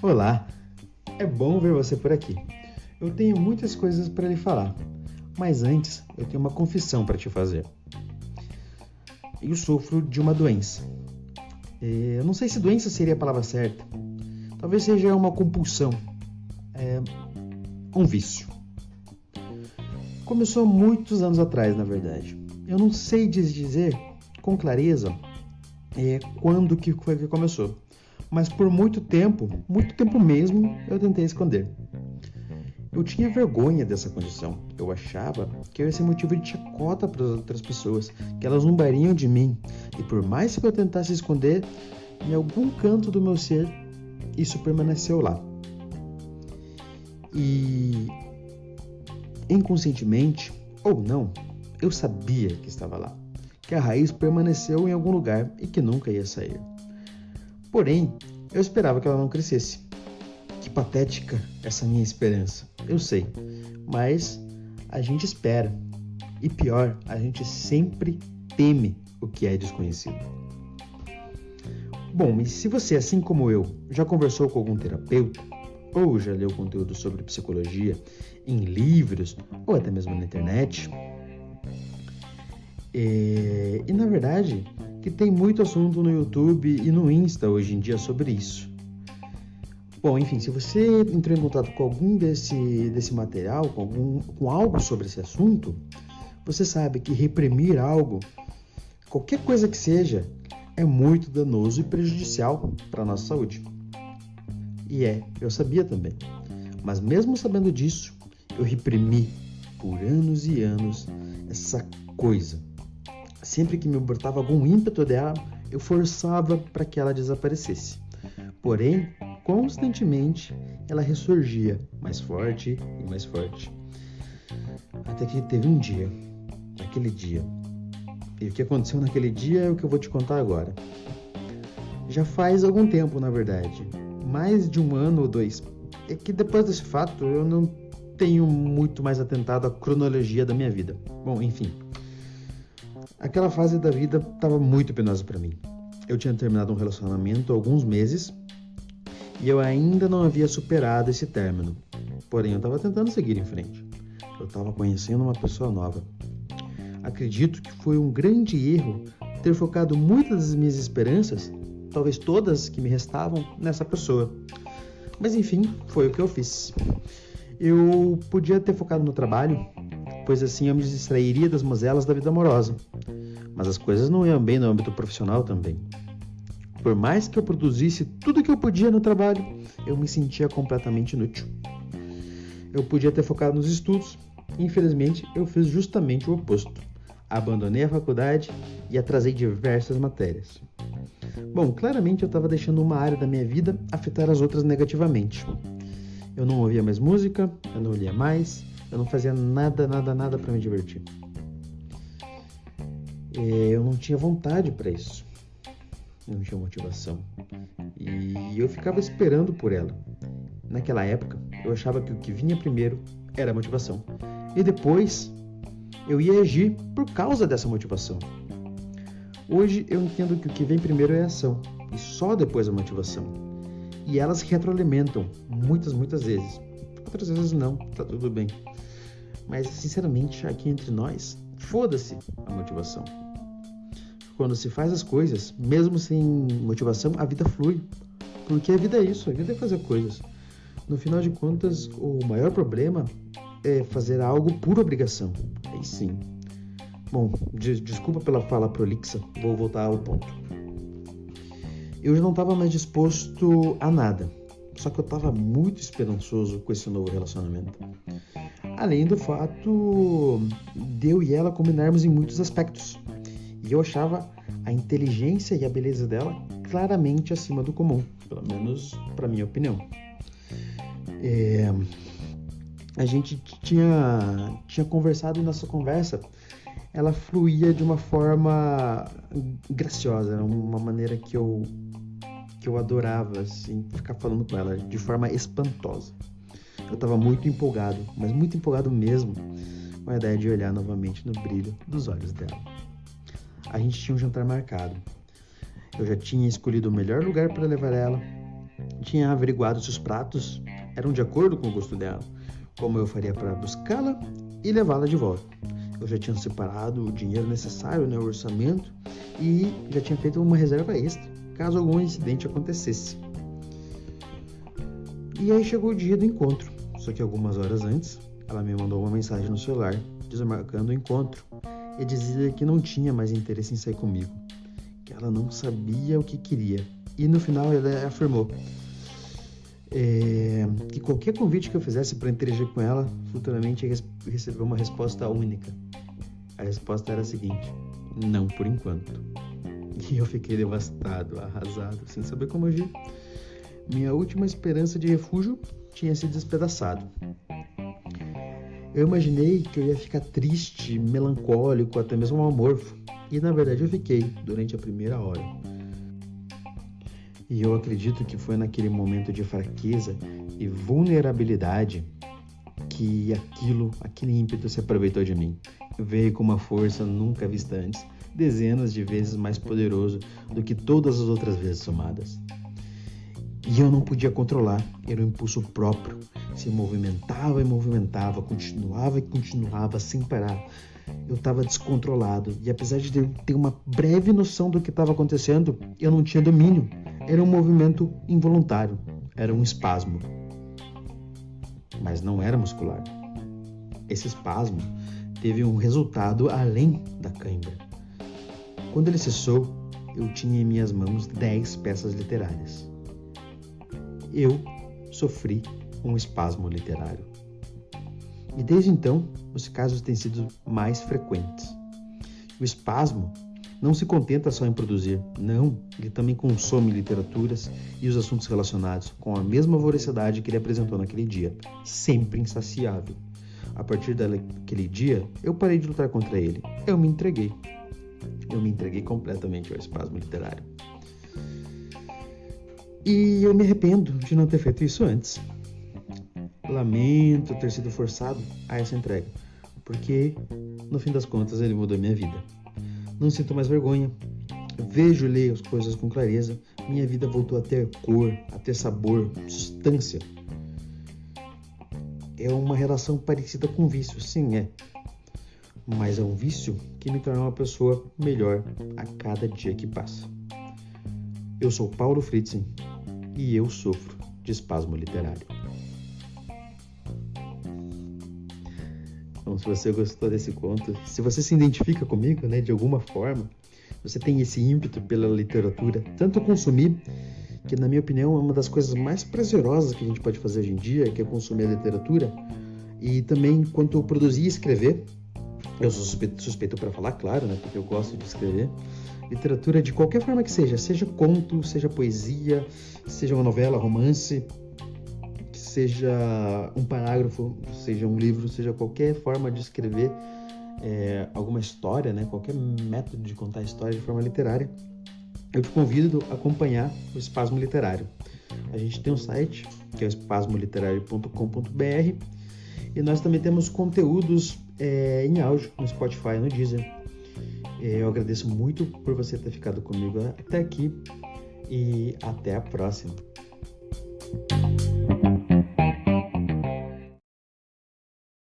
Olá, é bom ver você por aqui. Eu tenho muitas coisas para lhe falar, mas antes eu tenho uma confissão para te fazer. Eu sofro de uma doença. Eu não sei se doença seria a palavra certa. Talvez seja uma compulsão, um vício. Começou muitos anos atrás, na verdade. Eu não sei dizer com clareza quando que foi que começou. Mas por muito tempo mesmo, eu tentei esconder. Eu tinha vergonha dessa condição. Eu achava que eu ia ser motivo de chacota para as outras pessoas, que elas zombariam de mim. E por mais que eu tentasse esconder, em algum canto do meu ser, isso permaneceu lá. E inconscientemente, ou não, eu sabia que estava lá, que a raiz permaneceu em algum lugar e que nunca ia sair. Porém, eu esperava que ela não crescesse. Que patética essa minha esperança, eu sei, mas a gente espera. E pior, a gente sempre teme o que é desconhecido. Bom, e se você, assim como eu, já conversou com algum terapeuta, ou já leu conteúdo sobre psicologia em livros, ou até mesmo na internet, e na verdade, que tem muito assunto no YouTube e no Insta hoje em dia sobre isso. Bom, enfim, se você entrou em contato com algum desse material, com algo sobre esse assunto, você sabe que reprimir algo, qualquer coisa que seja, é muito danoso e prejudicial para a nossa saúde. E eu sabia também. Mas mesmo sabendo disso, eu reprimi por anos e anos essa coisa. Sempre que me brotava algum ímpeto dela, eu forçava para que ela desaparecesse. Porém, constantemente, ela ressurgia mais forte e mais forte. Até que teve um dia, aquele dia. E o que aconteceu naquele dia é o que eu vou te contar agora. Já faz algum tempo, na verdade. Mais de 1 ano ou 2. É que depois desse fato, eu não tenho muito mais atentado à cronologia da minha vida. Bom, enfim. Aquela fase da vida estava muito penosa para mim. Eu tinha terminado um relacionamento há alguns meses e eu ainda não havia superado esse término. Porém, eu estava tentando seguir em frente. Eu estava conhecendo uma pessoa nova. Acredito que foi um grande erro ter focado muitas das minhas esperanças, talvez todas que me restavam, nessa pessoa. Mas enfim, foi o que eu fiz. Eu podia ter focado no trabalho, pois assim eu me distrairia das mazelas da vida amorosa. Mas as coisas não iam bem no âmbito profissional também. Por mais que eu produzisse tudo que eu podia no trabalho, eu me sentia completamente inútil. Eu podia ter focado nos estudos. Infelizmente, eu fiz justamente o oposto. Abandonei a faculdade e atrasei diversas matérias. Bom, claramente eu estava deixando uma área da minha vida afetar as outras negativamente. Eu não ouvia mais música, eu não lia mais, eu não fazia nada para me divertir. Eu não tinha vontade para isso. Eu não tinha motivação. E eu ficava esperando por ela. Naquela época, eu achava que o que vinha primeiro era a motivação. E depois, eu ia agir por causa dessa motivação. Hoje, eu entendo que o que vem primeiro é a ação. E só depois a motivação. E elas se retroalimentam muitas vezes. Outras vezes não, tá tudo bem. Mas, sinceramente, aqui entre nós, foda-se a motivação. Quando se faz as coisas, mesmo sem motivação, a vida flui. Porque a vida é isso, a vida é fazer coisas. No final de contas, o maior problema é fazer algo por obrigação. Aí sim. Bom, desculpa pela fala prolixa, vou voltar ao ponto. Eu já não estava mais disposto a nada. Só que eu estava muito esperançoso com esse novo relacionamento. Além do fato de eu e ela combinarmos em muitos aspectos. E eu achava a inteligência e a beleza dela claramente acima do comum, pelo menos para minha opinião. A gente tinha conversado e nossa conversa, ela fluía de uma forma graciosa, uma maneira que eu adorava, assim, ficar falando com ela, de forma espantosa. Eu estava muito empolgado, mas muito empolgado mesmo, com a ideia de olhar novamente no brilho dos olhos dela. A gente tinha um jantar marcado. Eu já tinha escolhido o melhor lugar para levar ela. tinha averiguado se os pratos eram de acordo com o gosto dela, como eu faria para buscá-la e levá-la de volta. Eu já tinha separado o dinheiro necessário, o orçamento, e já tinha feito uma reserva extra, caso algum incidente acontecesse. E aí chegou o dia do encontro, só que algumas horas antes, ela me mandou uma mensagem no celular, desmarcando o encontro, e dizia que não tinha mais interesse em sair comigo, que ela não sabia o que queria. E no final ela afirmou que qualquer convite que eu fizesse para interagir com ela, futuramente ia receber uma resposta única. A resposta era a seguinte: não por enquanto. E eu fiquei devastado, arrasado, sem saber como agir. Minha última esperança de refúgio tinha se despedaçado. Eu imaginei que eu ia ficar triste, melancólico, até mesmo amorfo. E na verdade eu fiquei durante a primeira hora. E eu acredito que foi naquele momento de fraqueza e vulnerabilidade que aquele ímpeto se aproveitou de mim. Veio com uma força nunca vista antes, dezenas de vezes mais poderoso do que todas as outras vezes somadas. E eu não podia controlar, era um impulso próprio. Se movimentava e movimentava, continuava e continuava sem parar. Eu estava descontrolado e apesar de ter uma breve noção do que estava acontecendo, eu não tinha domínio. Era um movimento involuntário, era um espasmo. Mas não era muscular. Esse espasmo teve um resultado além da cãibra. Quando ele cessou, eu tinha em minhas mãos 10 peças literárias. Eu sofri um espasmo literário. E desde então, os casos têm sido mais frequentes. O espasmo não se contenta só em produzir, não, ele também consome literaturas e os assuntos relacionados com a mesma voracidade que ele apresentou naquele dia, sempre insaciável. A partir daquele dia, eu parei de lutar contra ele, eu me entreguei completamente ao espasmo literário. E eu me arrependo de não ter feito isso antes. Lamento ter sido forçado a essa entrega, porque, no fim das contas, ele mudou minha vida. Não sinto mais vergonha, vejo e leio as coisas com clareza, minha vida voltou a ter cor, a ter sabor, substância. É uma relação parecida com vício, sim, é. Mas é um vício que me torna uma pessoa melhor a cada dia que passa. Eu sou Paulo Fritzen e eu sofro de espasmo literário. Então, se você gostou desse conto, se você se identifica comigo, de alguma forma, você tem esse ímpeto pela literatura, tanto consumir, que na minha opinião é uma das coisas mais prazerosas que a gente pode fazer hoje em dia, que é consumir a literatura, e também quanto produzir e escrever, eu sou suspeito para falar, claro, porque eu gosto de escrever, literatura de qualquer forma que seja conto, seja poesia, seja uma novela, romance, seja um parágrafo, seja um livro, seja qualquer forma de escrever alguma história, qualquer método de contar a história de forma literária, eu te convido a acompanhar o Espasmo Literário. A gente tem um site, que é o espasmoliterário.com.br, e nós também temos conteúdos em áudio no Spotify e no Deezer. Eu agradeço muito por você ter ficado comigo até aqui e até a próxima.